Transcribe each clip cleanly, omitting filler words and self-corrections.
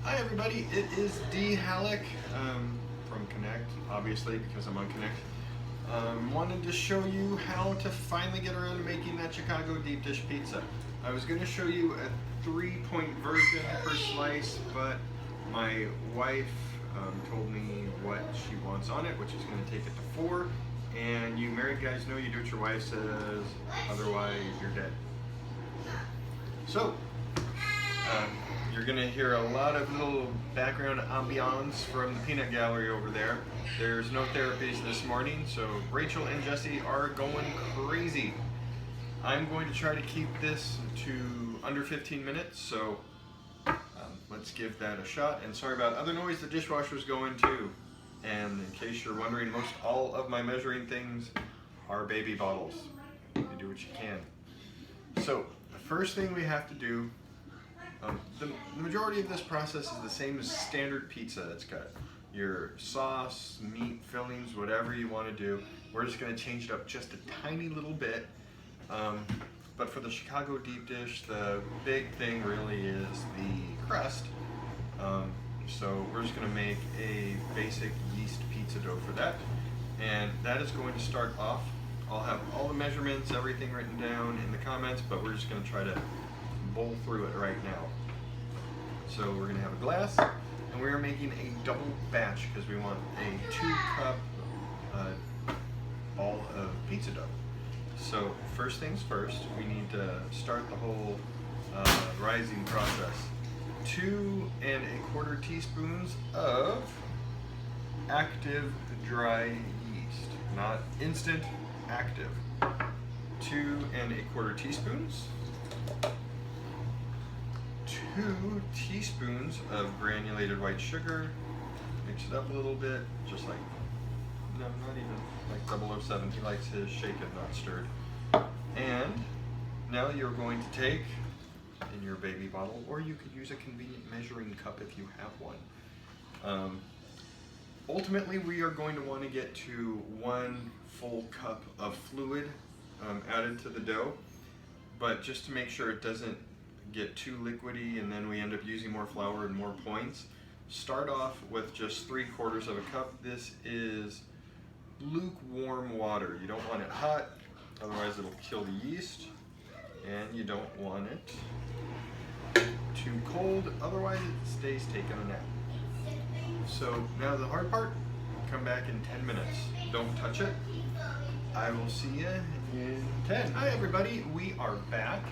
Hi everybody, it is D. Halleck from Connect, obviously because I'm on Connect. Wanted to show you how to finally get around to making that Chicago deep dish pizza. I was going to show you a 3-point version per slice, but my wife told me what she wants on it, which is going to take it to 4. And you married guys know you do what your wife says, otherwise you're dead. So, you're going to hear a lot of little background ambiance from the peanut gallery over there. There's no therapies this morning, so Rachel and Jesse are going crazy. I'm going to try to keep this to under 15 minutes, so let's give that a shot. And sorry about other noise, the dishwasher's going too. And in case you're wondering, most all of my measuring things are baby bottles. You do what you can. So the first thing we have to do, the majority of this process is the same as standard pizza. It's got your sauce, meat, fillings, whatever you want to do. We're just going to change it up just a tiny little bit. But for the Chicago deep dish, the big thing really is the crust. So we're just going to make a basic yeast pizza dough for that. And that is going to start off. I'll have all the measurements, everything written down in the comments, but we're just going to try to bowl through it right now. So we're going to have a glass, and we are making a double batch because we want a 2-cup ball of pizza dough. So first things first, we need to start the whole rising process. 2 1/4 teaspoons of active dry yeast, not instant, active. 2 1/4 teaspoons. 2 teaspoons of granulated white sugar. Mix it up a little bit, just like, no, not even like 007. He likes his shaken, not stirred. And now you're going to take in your baby bottle, or you could use a convenient measuring cup if you have one. Ultimately, we are going to want to get to 1 full cup of fluid added to the dough, but just to make sure it doesn't get too liquidy and then we end up using more flour and more points, start off with just 3/4 of a cup. This is lukewarm water. You don't want it hot, otherwise it'll kill the yeast, and you don't want it too cold, otherwise it stays taking a nap. So now the hard part, come back in 10 minutes. Don't touch it. I will see you in 10. Hi everybody, we are back.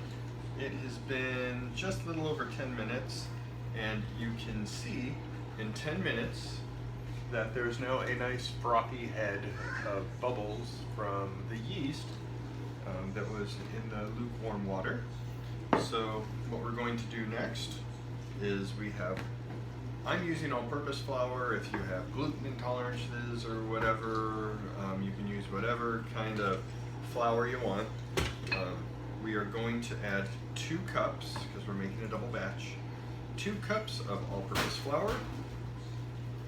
It has been just a little over 10 minutes, and you can see in 10 minutes that there's now a nice frothy head of bubbles from the yeast that was in the lukewarm water. So what we're going to do next is I'm using all-purpose flour. If you have gluten intolerances or whatever, you can use whatever kind of flour you want. We are going to add 2 cups, because we're making a double batch, 2 cups of all-purpose flour.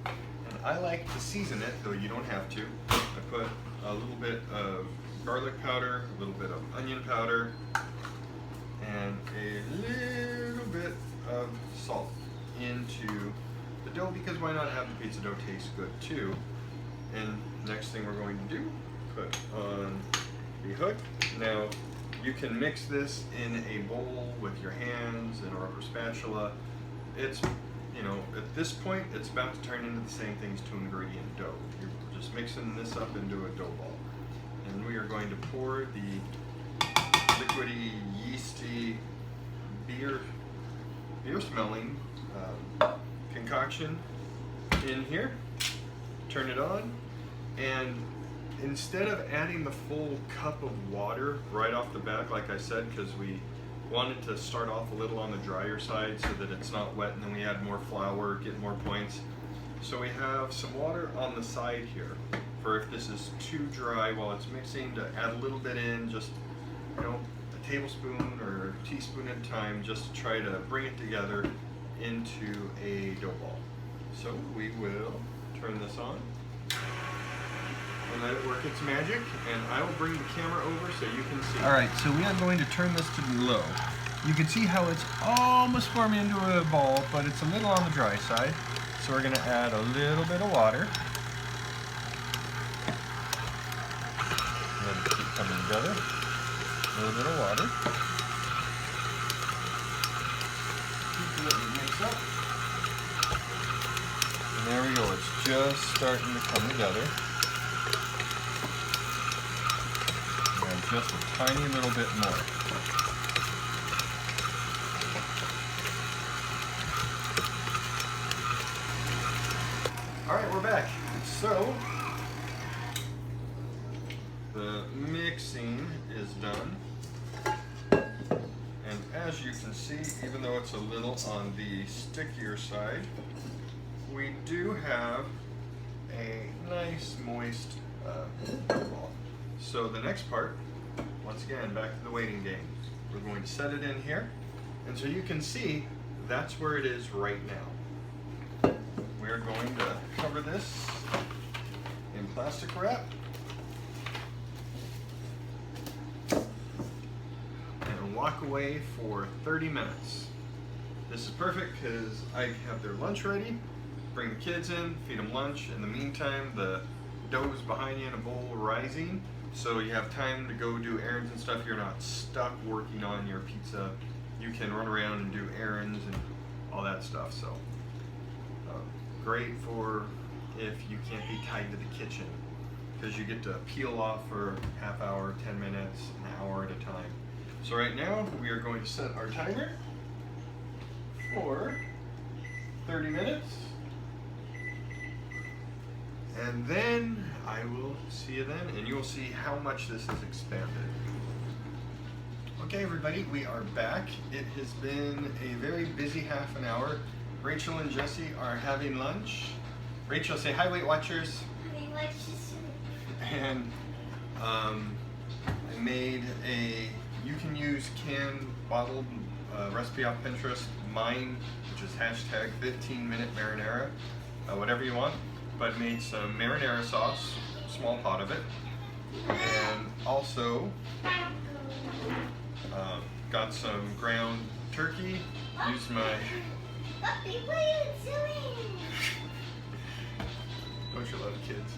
And I like to season it, though you don't have to. I put a little bit of garlic powder, a little bit of onion powder, and a little bit of salt into the dough, because why not have the pizza dough taste good too. And next thing we're going to do, put on the hook. Now you can mix this in a bowl with your hands and or a spatula. It's, at this point it's about to turn into the same thing as 2-ingredient dough. You're just mixing this up into a dough ball. And we are going to pour the liquidy, yeasty, beer smelling concoction in here. Turn it on, and instead of adding the full cup of water right off the bat, like I said, because we wanted to start off a little on the drier side so that it's not wet, and then we add more flour, get more points. So we have some water on the side here for if this is too dry while it's mixing, to add a little bit in, just a tablespoon or a teaspoon at a time, just to try to bring it together into a dough ball. So we will turn this on and let it work its magic, and I will bring the camera over so you can see. Alright, so we are going to turn this to low. You can see how it's almost forming into a ball, but it's a little on the dry side. So we're gonna add a little bit of water. Let it keep coming together. A little bit of water. Keep letting it mix up. And there we go, it's just starting to come together. And just a tiny little bit more. All right, we're back. So, the mixing is done. And as you can see, even though it's a little on the stickier side, we do have a nice moist ball. So the next part, once again, back to the waiting game. We're going to set it in here. And so you can see, that's where it is right now. We are going to cover this in plastic wrap and walk away for 30 minutes. This is perfect because I have their lunch ready, bring the kids in, feed them lunch. In the meantime, the dough is behind you in a bowl rising, so you have time to go do errands and stuff. You're not stuck working on your pizza. You can run around and do errands and all that stuff. So. Great for if you can't be tied to the kitchen, because you get to peel off for half hour, 10 minutes, an hour at a time. So right now we are going to set our timer for 30 minutes, and then I will see you then, and you will see how much this has expanded. Okay everybody, we are back. It has been a very busy half an hour. Rachel and Jesse are having lunch. Rachel, say hi, Weight Watchers. Hi, Watchers. And I made you can use canned, bottled recipe off Pinterest. Mine, which is hashtag 15-minute marinara, whatever you want. But made some marinara sauce, small pot of it. And also got some ground turkey. Used my... Puppy, what are you doing? Don't you love kids?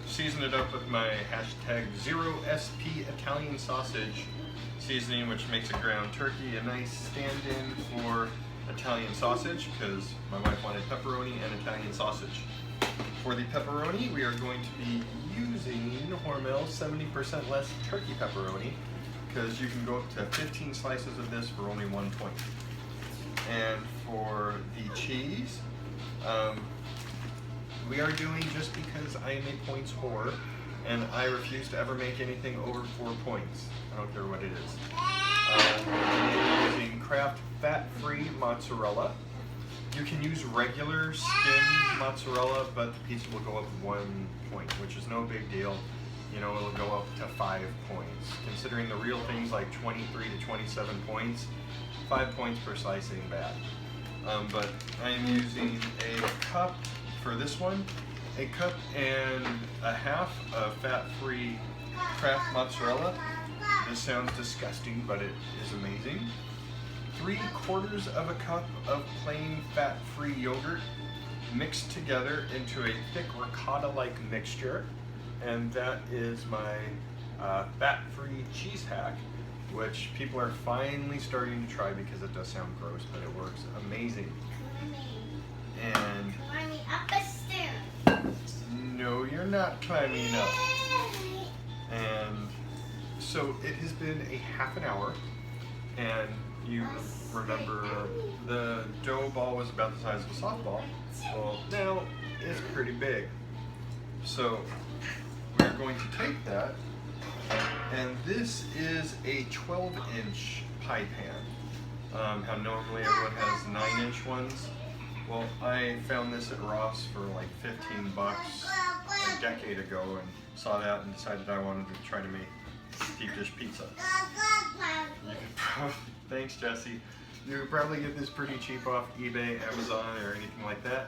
Season it up with my hashtag 0SP Italian sausage seasoning, which makes a ground turkey a nice stand-in for Italian sausage, because my wife wanted pepperoni and Italian sausage. For the pepperoni, we are going to be using Hormel 70% less turkey pepperoni, because you can go up to 15 slices of this for only 1 point. And for the cheese, we are doing, just because I am a points whore, and I refuse to ever make anything over 4 points. I don't care what it is. We're using Kraft fat-free mozzarella. You can use regular skim mozzarella, but the pizza will go up 1 point, which is no big deal. You know, it'll go up to 5 points. Considering the real things like 23 to 27 points, 5 points per slice ain't bad. But I'm using a cup for this one, a cup and a half of fat-free Kraft mozzarella. This sounds disgusting, but it is amazing. 3/4 of a cup of plain fat-free yogurt mixed together into a thick ricotta-like mixture. And that is my fat-free cheese hack, which people are finally starting to try because it does sound gross, but it works amazing. And climbing up a stair. No, you're not climbing up. And so it has been a half an hour, and you remember the dough ball was about the size of a softball. Well, now it's pretty big. So we're going to take that, and this is a 12-inch pie pan. How normally everyone has 9-inch ones. Well, I found this at Ross for like 15 bucks a decade ago, and saw that and decided I wanted to try to make deep dish pizza. You could probably, thanks Jesse. You could probably get this pretty cheap off eBay, Amazon, or anything like that.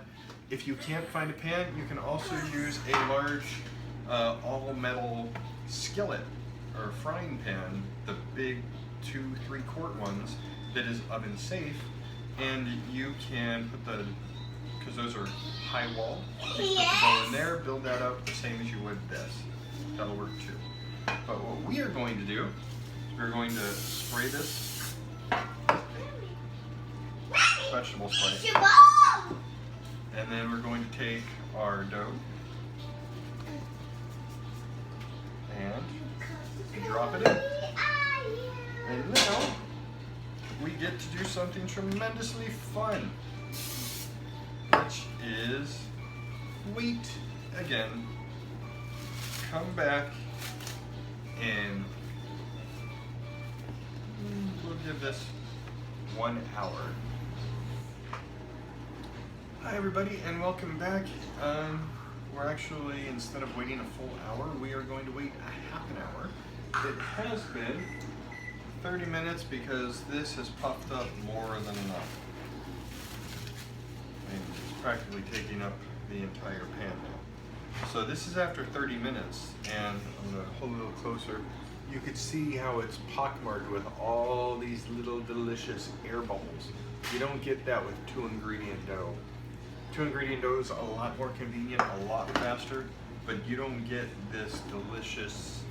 If you can't find a pan, you can also use a large all metal skillet or frying pan, the big 2 3-quart ones that is oven safe, and you can put the, because those are high wall, you put the dough in there, build that up the same as you would this. That'll work too. But what we are going to do is we're going to spray this vegetable spray, and then we're going to take our dough and drop it in. And now we get to do something tremendously fun, which is wait again, come back, and we'll give this 1 hour. Hi everybody, and welcome back. We're actually, instead of waiting a full hour, we are going to wait a half an hour. It has been 30 minutes because this has puffed up more than enough. And it's practically taking up the entire pan now. So this is after 30 minutes, and I'm going to hold it a little closer. You can see how it's pockmarked with all these little delicious air bubbles. You don't get that with 2-ingredient dough. 2-ingredient dough is a lot more convenient, a lot faster, but you don't get this delicious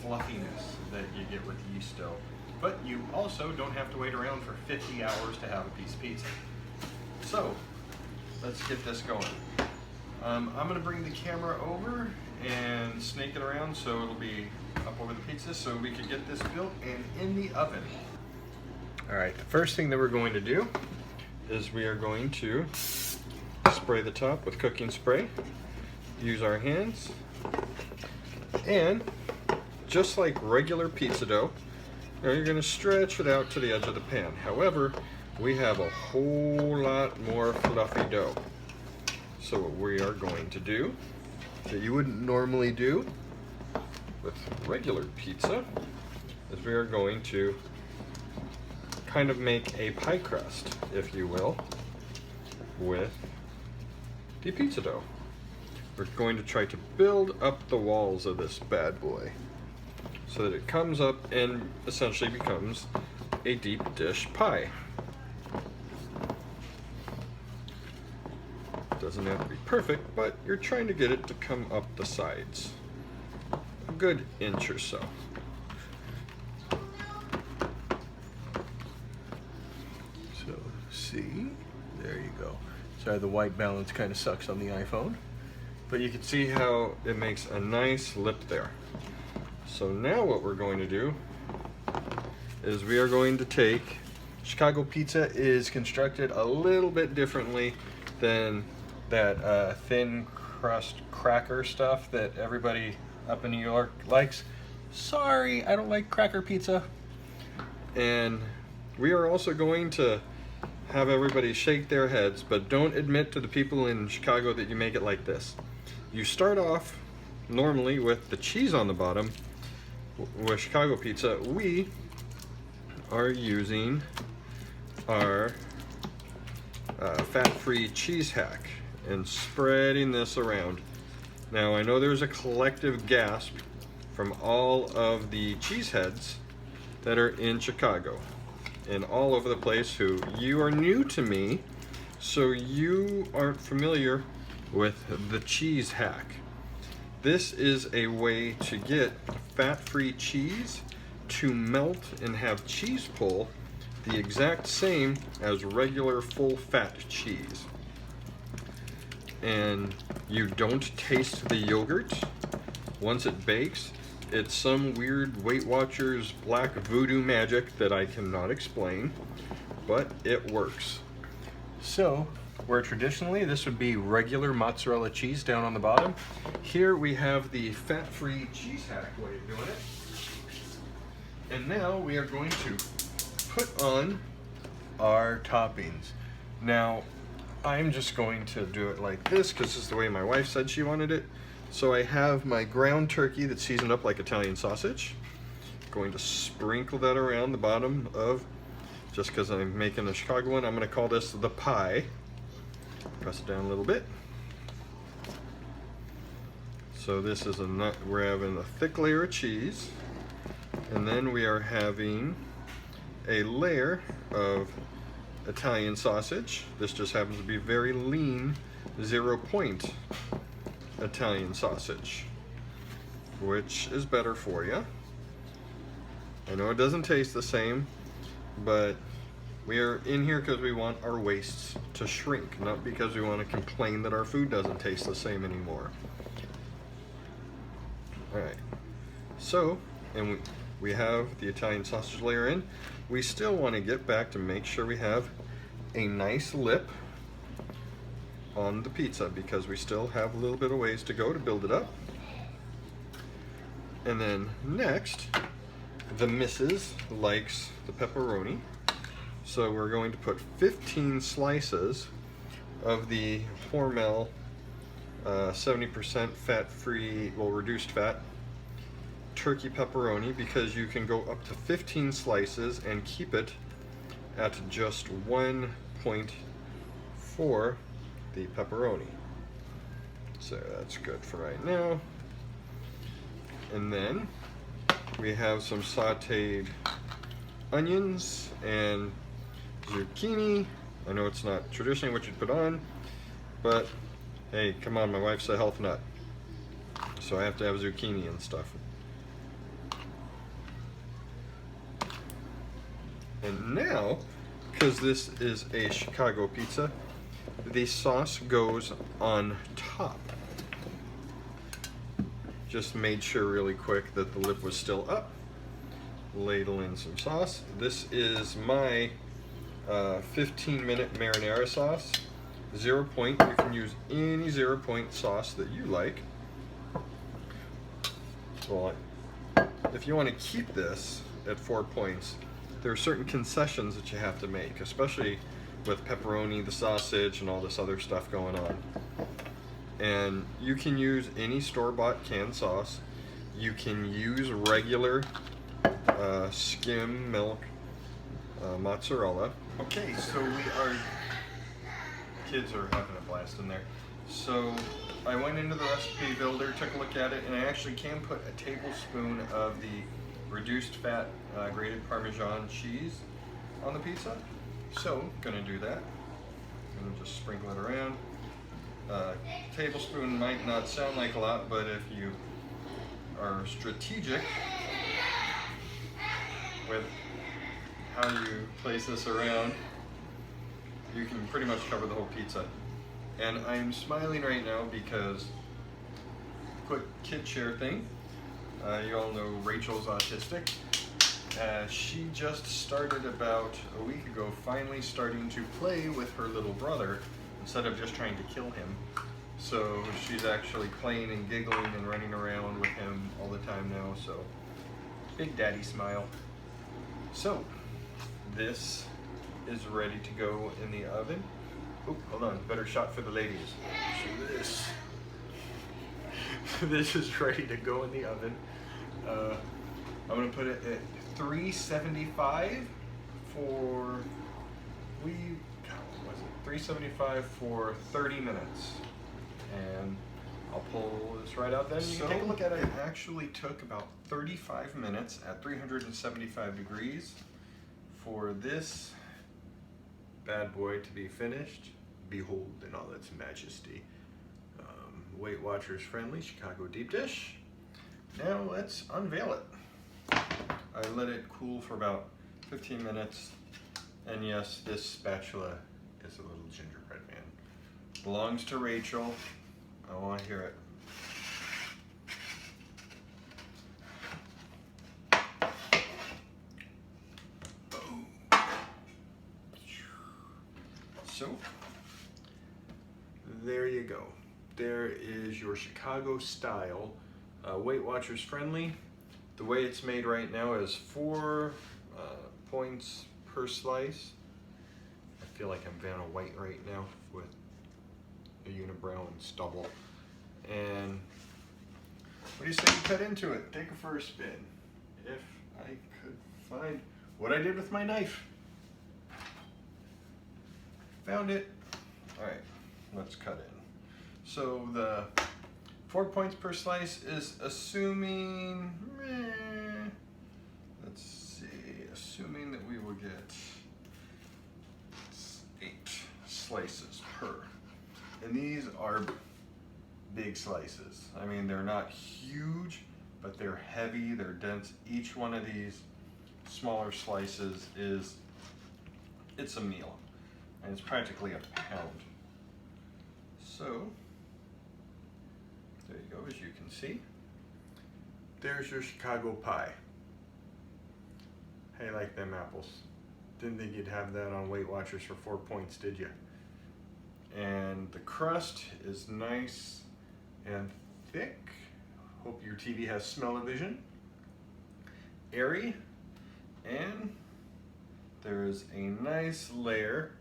fluffiness that you get with yeast dough. But you also don't have to wait around for 50 hours to have a piece of pizza. So, let's get this going. I'm going to bring the camera over and snake it around so it'll be up over the pizza so we can get this built and in the oven. Alright, the first thing that we're going to do is we are going to spray the top with cooking spray, use our hands, and just like regular pizza dough, you're going to stretch it out to the edge of the pan. However, we have a whole lot more fluffy dough. So what we are going to do that you wouldn't normally do with regular pizza is we are going to kind of make a pie crust, if you will, with the pizza dough. We're going to try to build up the walls of this bad boy so that it comes up and essentially becomes a deep dish pie. Doesn't have to be perfect, but you're trying to get it to come up the sides a good inch or so. So, see, there you go. Sorry, the white balance kind of sucks on the iPhone, but you can see how it makes a nice lip there. So now what we're going to do is we are going to take, Chicago pizza is constructed a little bit differently than that thin crust cracker stuff that everybody up in New York likes. Sorry, I don't like cracker pizza. And we are also going to have everybody shake their heads, but don't admit to the people in Chicago that you make it like this. You start off normally with the cheese on the bottom. With Chicago pizza, we are using our fat-free cheese hack and spreading this around. Now I know there's a collective gasp from all of the cheeseheads that are in Chicago and all over the place who you are new to me, so you aren't familiar with the cheese hack. This is a way to get fat-free cheese to melt and have cheese pull the exact same as regular full-fat cheese. And you don't taste the yogurt once it bakes. It's some weird Weight Watchers black voodoo magic that I cannot explain, but it works. So, where traditionally this would be regular mozzarella cheese down on the bottom, here we have the fat-free cheese hack way of doing it. And now we are going to put on our toppings. Now, I'm just going to do it like this because this is the way my wife said she wanted it. So I have my ground turkey that's seasoned up like Italian sausage. Going to sprinkle that around the bottom of, just because I'm making a Chicago one, I'm going to call this the pie. Press it down a little bit. So this is we're having a thick layer of cheese, and then we are having a layer of Italian sausage. This just happens to be very lean 0-point Italian sausage, which is better for you. I know it doesn't taste the same, but we are in here because we want our wastes to shrink, not because we want to complain that our food doesn't taste the same anymore. All right, so, and we have the Italian sausage layer in. We still want to get back to make sure we have a nice lip on the pizza because we still have a little bit of ways to go to build it up. And then next, the missus likes the pepperoni. So we're going to put 15 slices of the Hormel 70% fat-free, well, reduced fat turkey pepperoni, because you can go up to 15 slices and keep it at just 1 point for the pepperoni. So that's good for right now. And then we have some sauteed onions and zucchini. I know it's not traditionally what you'd put on, but hey, come on, my wife's a health nut, so I have to have zucchini and stuff. And now, because this is a Chicago pizza, the sauce goes on top. Just made sure really quick that the lid was still up. Ladle in some sauce. This is my 15-minute marinara sauce. 0-point. You can use any 0-point sauce that you like. Well, if you want to keep this at 4 points, there are certain concessions that you have to make, especially with pepperoni, the sausage, and all this other stuff going on. And you can use any store-bought canned sauce. You can use regular skim milk mozzarella. Okay, so kids are having a blast in there. So I went into the recipe builder, took a look at it, and I actually can put a tablespoon of the reduced fat grated Parmesan cheese on the pizza. So gonna do that. And just sprinkle it around. Tablespoon might not sound like a lot, but if you are strategic with how you place this around, you can pretty much cover the whole pizza. And I'm smiling right now because, quick kid share thing, you all know Rachel's autistic. She just started about a week ago finally starting to play with her little brother instead of just trying to kill him. So she's actually playing and giggling and running around with him all the time now, so big daddy smile. So this is ready to go in the oven. Oh, hold on, better shot for the ladies. So this is ready to go in the oven. I'm gonna put it at 375 for, 375 for 30 minutes. And I'll pull this right out then. You can take a look at it. It actually took about 35 minutes at 375 degrees for this bad boy to be finished. Behold in all its majesty. Weight Watchers friendly Chicago deep dish. Now let's unveil it. I let it cool for about 15 minutes. And yes, this spatula is a little gingerbread man. Belongs to Rachel. I want to hear it. Boom. So, there you go. There is your Chicago style Weight Watchers friendly. The way it's made right now is 4 points per slice. I feel like I'm Vanna White right now with a unibrow and stubble. And what do you say you cut into it? Take a first spin. If I could find what I did with my knife. Found it. All right, let's cut in. So the 4 points per slice is assuming, let's see, assuming that we will get 8 slices per. And these are big slices. I mean, they're not huge, but they're heavy, they're dense. Each one of these smaller slices it's a meal, and it's practically a pound. So, there you go, as you can see. There's your Chicago pie. How you like them apples? Didn't think you'd have that on Weight Watchers for 4 points, did you? And the crust is nice and thick. Hope your TV has smell-o-vision. Airy. And there is a nice layer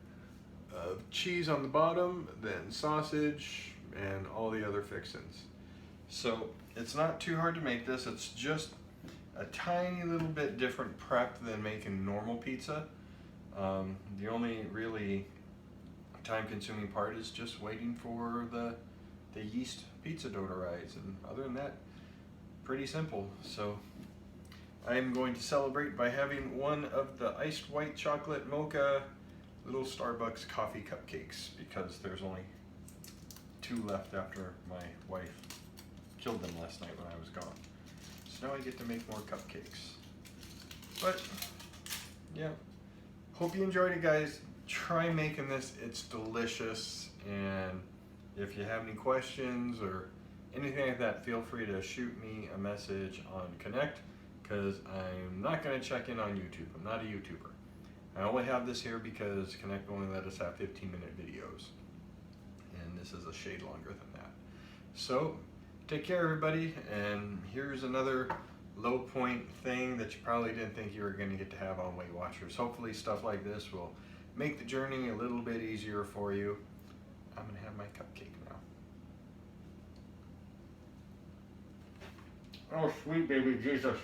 of cheese on the bottom, then sausage, and all the other fixings. So it's not too hard to make this. It's just a tiny little bit different prep than making normal pizza. The only really time-consuming part is just waiting for the yeast pizza dough to rise, and other than that, pretty simple. So I'm going to celebrate by having one of the iced white chocolate mocha little Starbucks coffee cupcakes, because there's only 2 left after my wife killed them last night when I was gone. So now I get to make more cupcakes. But yeah, hope you enjoyed it, guys. Try making this, it's delicious. And if you have any questions or anything like that, feel free to shoot me a message on Connect, because I'm not going to check in on YouTube. I'm not a YouTuber. I only have this here because Connect only let us have 15-minute videos, and this is a shade longer than that. So take care, everybody, and here's another low point thing that you probably didn't think you were going to get to have on Weight Watchers. Hopefully stuff like this will make the journey a little bit easier for you. I'm going to have my cupcake now. Oh, sweet baby Jesus.